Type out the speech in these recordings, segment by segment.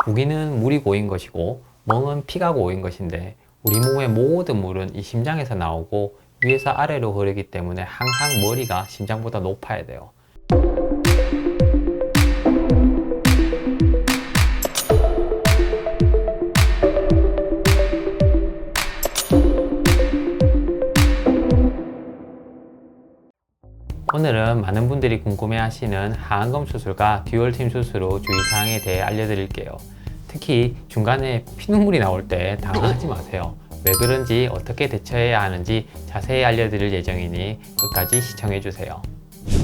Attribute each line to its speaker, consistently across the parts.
Speaker 1: 부기는 물이 고인 것이고 멍은 피가 고인 것인데 우리 몸의 모든 물은 이 심장에서 나오고 위에서 아래로 흐르기 때문에 항상 머리가 심장보다 높아야 돼요. 오늘은 많은 분들이 궁금해하시는 하안검 수술과 듀얼팀 수술의 주의사항에 대해 알려드릴게요. 특히 중간에 피눈물이 나올 때 당황하지 마세요. 왜 그런지 어떻게 대처해야 하는지 자세히 알려드릴 예정이니 끝까지 시청해주세요.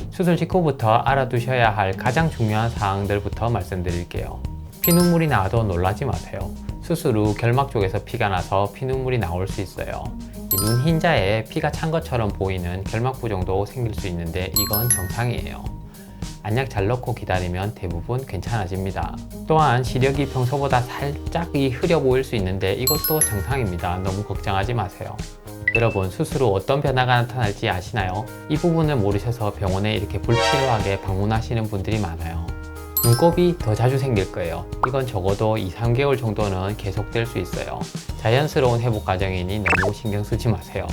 Speaker 1: 수술 직후부터 알아두셔야 할 가장 중요한 사항들부터 말씀드릴게요. 피눈물이 나와도 놀라지 마세요. 수술 후 결막 쪽에서 피가 나서 피눈물이 나올 수 있어요. 눈 흰자에 피가 찬 것처럼 보이는 결막부 정도 생길 수 있는데 이건 정상이에요. 안약 잘 넣고 기다리면 대부분 괜찮아집니다. 또한 시력이 평소보다 살짝 흐려 보일 수 있는데 이것도 정상입니다. 너무 걱정하지 마세요. 여러분, 수술 후 어떤 변화가 나타날지 아시나요? 이 부분을 모르셔서 병원에 이렇게 불필요하게 방문하시는 분들이 많아요. 눈곱이 더 자주 생길 거예요. 이건 적어도 2~3개월 정도는 계속될 수 있어요. 자연스러운 회복 과정이니 너무 신경 쓰지 마세요.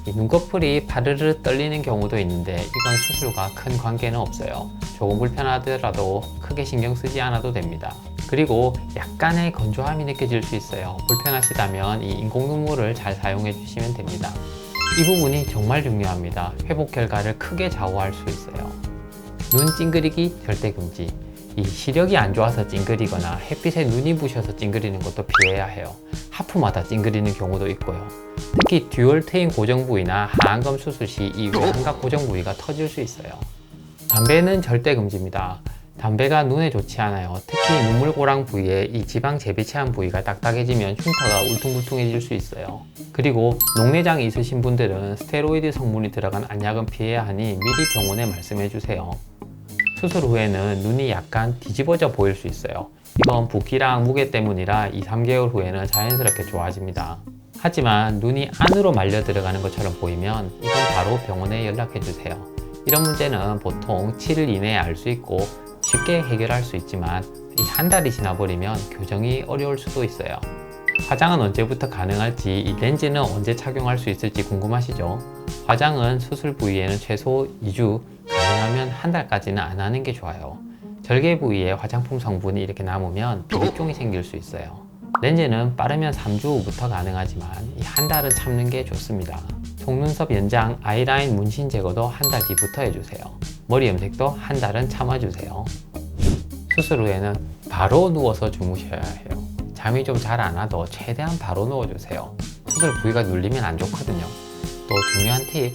Speaker 1: 이 눈꺼풀이 파르르 떨리는 경우도 있는데 이건 수술과 큰 관계는 없어요. 조금 불편하더라도 크게 신경 쓰지 않아도 됩니다. 그리고 약간의 건조함이 느껴질 수 있어요. 불편하시다면 이 인공 눈물을 잘 사용해 주시면 됩니다. 이 부분이 정말 중요합니다. 회복 결과를 크게 좌우할 수 있어요. 눈 찡그리기 절대 금지. 이 시력이 안 좋아서 찡그리거나 햇빛에 눈이 부셔서 찡그리는 것도 피해야 해요. 하프마다 찡그리는 경우도 있고요. 특히 듀얼 트임 고정 부위나 하안검 수술 시 이 외삼각 고정 부위가 터질 수 있어요. 담배는 절대 금지입니다. 담배가 눈에 좋지 않아요. 특히 눈물고랑 부위에 이 지방 재배치한 부위가 딱딱해지면 흉터가 울퉁불퉁해질 수 있어요. 그리고 녹내장이 있으신 분들은 스테로이드 성분이 들어간 안약은 피해야 하니 미리 병원에 말씀해 주세요. 수술 후에는 눈이 약간 뒤집어져 보일 수 있어요. 이건 붓기랑 무게 때문이라 2~3개월 후에는 자연스럽게 좋아집니다. 하지만 눈이 안으로 말려 들어가는 것처럼 보이면 이건 바로 병원에 연락해 주세요. 이런 문제는 보통 7일 이내에 알 수 있고 쉽게 해결할 수 있지만 이 한 달이 지나버리면 교정이 어려울 수도 있어요. 화장은 언제부터 가능할지, 이 렌즈는 언제 착용할 수 있을지 궁금하시죠? 화장은 수술 부위에는 최소 2주, 가능하면 한 달까지는 안 하는 게 좋아요. 절개 부위에 화장품 성분이 이렇게 남으면 비립종이 생길 수 있어요. 렌즈는 빠르면 3주 후부터 가능하지만 이 한 달은 참는 게 좋습니다. 속눈썹 연장, 아이라인 문신 제거도 한 달 뒤부터 해주세요. 머리 염색도 한 달은 참아주세요. 수술 후에는 바로 누워서 주무셔야 해요. 잠이 좀 잘 안 와도 최대한 바로 누워주세요. 수술 부위가 눌리면 안 좋거든요. 또 중요한 팁,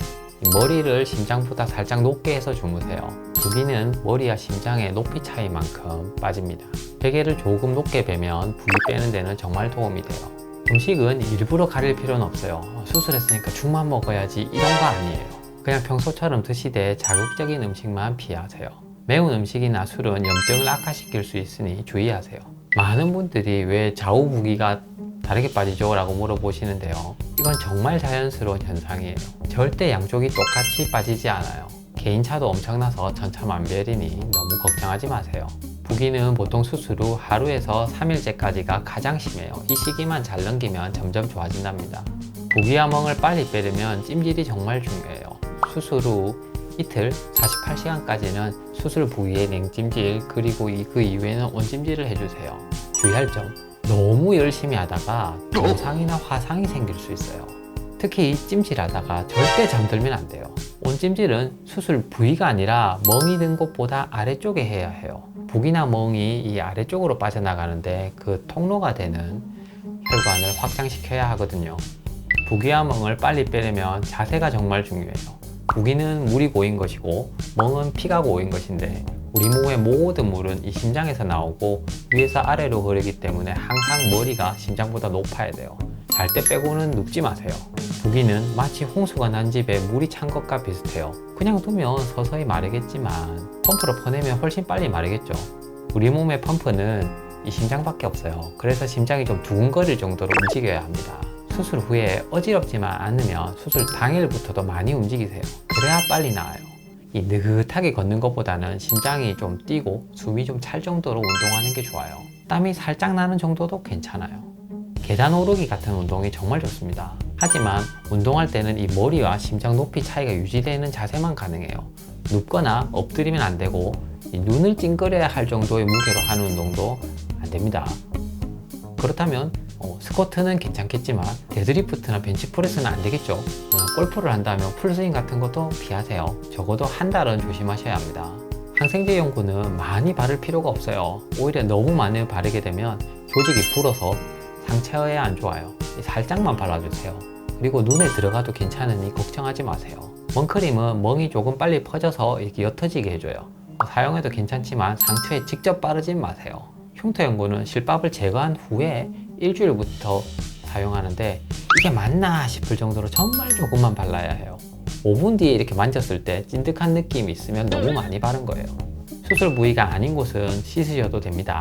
Speaker 1: 머리를 심장보다 살짝 높게 해서 주무세요. 부기는 머리와 심장의 높이 차이만큼 빠집니다. 베개를 조금 높게 베면 부기 빼는 데는 정말 도움이 돼요. 음식은 일부러 가릴 필요는 없어요. 수술했으니까 죽만 먹어야지 이런 거 아니에요. 그냥 평소처럼 드시되 자극적인 음식만 피하세요. 매운 음식이나 술은 염증을 악화시킬 수 있으니 주의하세요. 많은 분들이 왜 좌우 부기가 다르게 빠지죠? 라고 물어보시는데요. 이건 정말 자연스러운 현상이에요. 절대 양쪽이 똑같이 빠지지 않아요. 개인차도 엄청나서 천차만별이니 너무 걱정하지 마세요. 부기는 보통 수술 후 하루에서 3일째까지가 가장 심해요. 이 시기만 잘 넘기면 점점 좋아진답니다. 부기와 멍을 빨리 빼려면 찜질이 정말 중요해요. 수술 후 이틀 48시간까지는 수술 부위에 냉찜질, 그리고 그 이후에는 온찜질을 해주세요. 주의할 점, 너무 열심히 하다가 동상이나 화상이 생길 수 있어요. 특히 찜질하다가 절대 잠들면 안 돼요. 온찜질은 수술 부위가 아니라 멍이 든 곳보다 아래쪽에 해야 해요. 부기나 멍이 이 아래쪽으로 빠져나가는데 그 통로가 되는 혈관을 확장시켜야 하거든요. 부기와 멍을 빨리 빼려면 자세가 정말 중요해요. 부기는 물이 고인 것이고 멍은 피가 고인 것인데 우리 몸의 모든 물은 이 심장에서 나오고 위에서 아래로 흐르기 때문에 항상 머리가 심장보다 높아야 돼요. 잘 때 빼고는 눕지 마세요. 부기는 마치 홍수가 난 집에 물이 찬 것과 비슷해요. 그냥 두면 서서히 마르겠지만 펌프로 퍼내면 훨씬 빨리 마르겠죠. 우리 몸의 펌프는 이 심장밖에 없어요. 그래서 심장이 좀 두근거릴 정도로 움직여야 합니다. 수술 후에 어지럽지만 않으면 수술 당일부터도 많이 움직이세요. 그래야 빨리 나아요. 이 느긋하게 걷는 것보다는 심장이 좀 뛰고 숨이 좀 찰 정도로 운동하는 게 좋아요. 땀이 살짝 나는 정도도 괜찮아요. 계단 오르기 같은 운동이 정말 좋습니다. 하지만 운동할 때는 이 머리와 심장 높이 차이가 유지되는 자세만 가능해요. 눕거나 엎드리면 안 되고 이 눈을 찡그려야 할 정도의 무게로 하는 운동도 안 됩니다. 그렇다면 스쿼트는 괜찮겠지만 데드리프트나 벤치프레스는 안 되겠죠. 골프를 한다면 풀스윙 같은 것도 피하세요. 적어도 한 달은 조심하셔야 합니다. 항생제 연고는 많이 바를 필요가 없어요. 오히려 너무 많이 바르게 되면 조직이 불어서 상체에 안 좋아요. 살짝만 발라주세요. 그리고 눈에 들어가도 괜찮으니 걱정하지 마세요. 멍크림은 멍이 조금 빨리 퍼져서 이렇게 옅어지게 해줘요. 사용해도 괜찮지만 상처에 직접 바르진 마세요. 흉터 연고는 실밥을 제거한 후에 일주일부터 사용하는데 이게 맞나 싶을 정도로 정말 조금만 발라야 해요. 5분 뒤에 이렇게 만졌을 때 찐득한 느낌이 있으면 너무 많이 바른 거예요. 수술 부위가 아닌 곳은 씻으셔도 됩니다.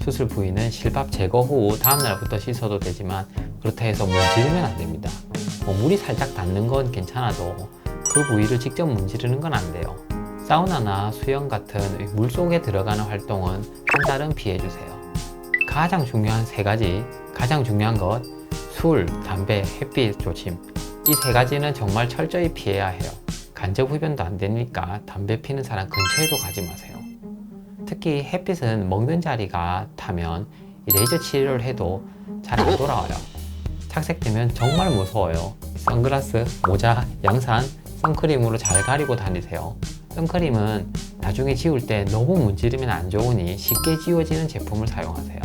Speaker 1: 수술 부위는 실밥 제거 후 다음날부터 씻어도 되지만 그렇다 해서 문지르면 안 됩니다. 물이 살짝 닿는 건 괜찮아도 그 부위를 직접 문지르는 건 안 돼요. 사우나나 수영 같은 물속에 들어가는 활동은 한 달은 피해주세요. 가장 중요한 3가지, 가장 중요한 것 술, 담배, 햇빛 조심. 이 3가지는 정말 철저히 피해야 해요. 간접 흡연도 안 되니까 담배 피는 사람 근처에도 가지 마세요. 특히 햇빛은 먹는 자리가 타면 레이저 치료를 해도 잘 안 돌아와요. 착색되면 정말 무서워요. 선글라스, 모자, 양산, 선크림으로 잘 가리고 다니세요. 선크림은 나중에 지울 때 너무 문지르면 안 좋으니 쉽게 지워지는 제품을 사용하세요.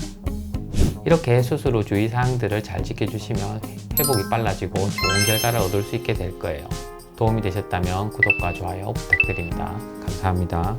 Speaker 1: 이렇게 수술 후 주의사항들을 잘 지켜주시면 회복이 빨라지고 좋은 결과를 얻을 수 있게 될 거예요. 도움이 되셨다면 구독과 좋아요 부탁드립니다. 감사합니다.